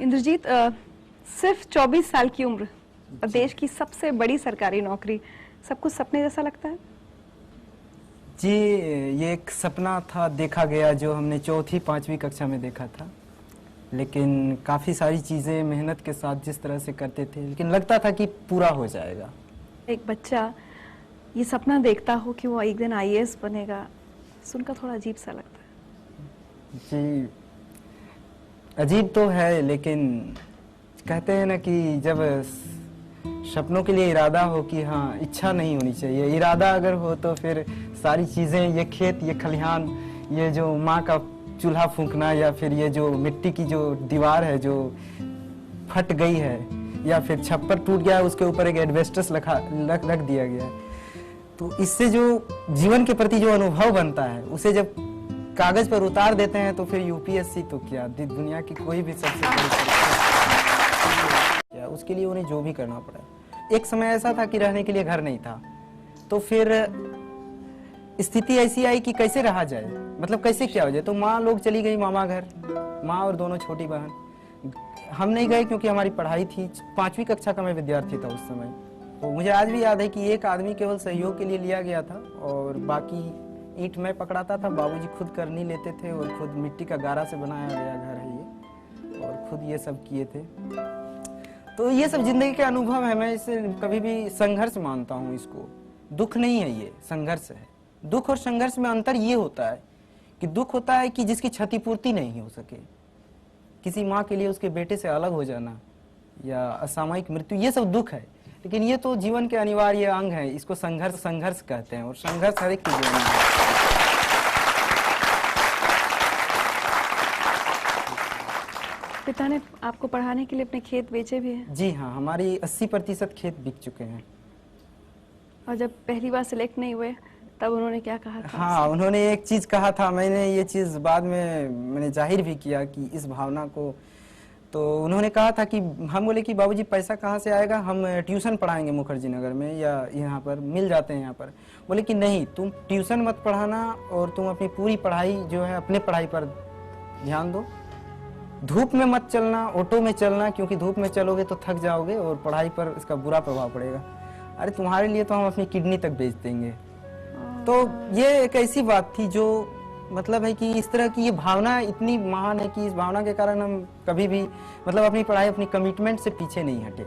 इंद्रजीत, सिर्फ 24 साल की उम्र और देश की सबसे बड़ी सरकारी नौकरी, सब कुछ सपने जैसा लगता है? जी, ये एक सपना था, देखा गया, जो हमने चौथी पांचवी कक्षा में देखा था। लेकिन काफ़ी सारी चीज़ें मेहनत के साथ जिस तरह से करते थे, लेकिन लगता था कि पूरा हो जाएगा। एक बच्चा ये सपना देखता हो कि वो एक दिन आईएएस बनेगा, सुनकर थोड़ा अजीब सा लगता है। जी, अजीब तो है, लेकिन कहते हैं ना कि जब सपनों के लिए इरादा हो कि हाँ, इच्छा नहीं होनी चाहिए, इरादा अगर हो तो फिर सारी चीज़ें, ये खेत, ये खलिहान, ये जो माँ का चूल्हा फूंकना, या फिर ये जो मिट्टी की जो दीवार है जो फट गई है, या फिर छप्पर टूट गया है, उसके ऊपर एक एडवेस्टस रख दिया गया है, तो इससे जो जीवन के प्रति जो अनुभव बनता है, उसे जब कागज पर उतार देते हैं तो फिर यूपीएससी तो क्या, दुनिया की कोई भी सबसे बड़ी परीक्षा, उसके लिए उन्हें जो भी करना पड़ा। एक समय ऐसा था कि रहने के लिए घर नहीं था, तो फिर स्थिति ऐसी आई कि कैसे रहा जाए, मतलब कैसे क्या हो जाए। तो माँ लोग चली गई मामा घर, माँ और दोनों छोटी बहन। हम नहीं गए क्योंकि हमारी पढ़ाई थी, 5वीं कक्षा का मैं विद्यार्थी था उस समय। तो मुझे आज भी याद है कि एक आदमी केवल सहयोग के लिए लिया गया था और बाकी ईंट मैं पकड़ाता था, बाबूजी खुद कर नहीं लेते थे, और खुद मिट्टी का गारा से बनाया गया घर है ये, और खुद ये सब किए थे। तो ये सब जिंदगी के अनुभव है, मैं इसे कभी भी संघर्ष मानता हूँ इसको, दुख नहीं है, ये संघर्ष है। दुख और संघर्ष में अंतर ये होता है कि दुख होता है कि जिसकी क्षतिपूर्ति नहीं हो सके, किसी माँ के लिए उसके बेटे से अलग हो जाना या असामयिक मृत्यु, ये सब दुख है। लेकिन ये तो जीवन के अनिवार्य अंग है, इसको संघर्ष कहते हैं, और संघर्ष हर एक के जीवन में है। पिता ने आपको पढ़ाने के लिए अपने खेत बेचे भी हैं? जी हाँ, हमारी 80% खेत बिक चुके हैं। और जब पहली बार सिलेक्ट नहीं हुए तब उन्होंने क्या कहा था? हाँ, उन्होंने एक चीज कहा था, मैंने ये चीज बाद में मैंने जाहिर भी किया कि इस भावना को। तो उन्होंने कहा था कि हम बोले कि बाबूजी पैसा कहाँ से आएगा, हम ट्यूशन पढ़ाएंगे मुखर्जी नगर में, या यहाँ पर मिल जाते हैं यहाँ पर। बोले कि नहीं, तुम ट्यूशन मत पढ़ाना और तुम अपनी पूरी पढ़ाई जो है अपने पढ़ाई पर ध्यान दो, धूप में मत चलना, ऑटो में चलना, क्योंकि धूप में चलोगे तो थक जाओगे और पढ़ाई पर इसका बुरा प्रभाव पड़ेगा। अरे तुम्हारे लिए तो हम अपनी किडनी तक बेच देंगे। तो ये एक ऐसी बात थी जो मतलब है कि इस तरह की ये भावना इतनी महान है कि इस भावना के कारण हम कभी भी मतलब अपनी पढ़ाई, अपनी कमिटमेंट से पीछे नहीं हटे।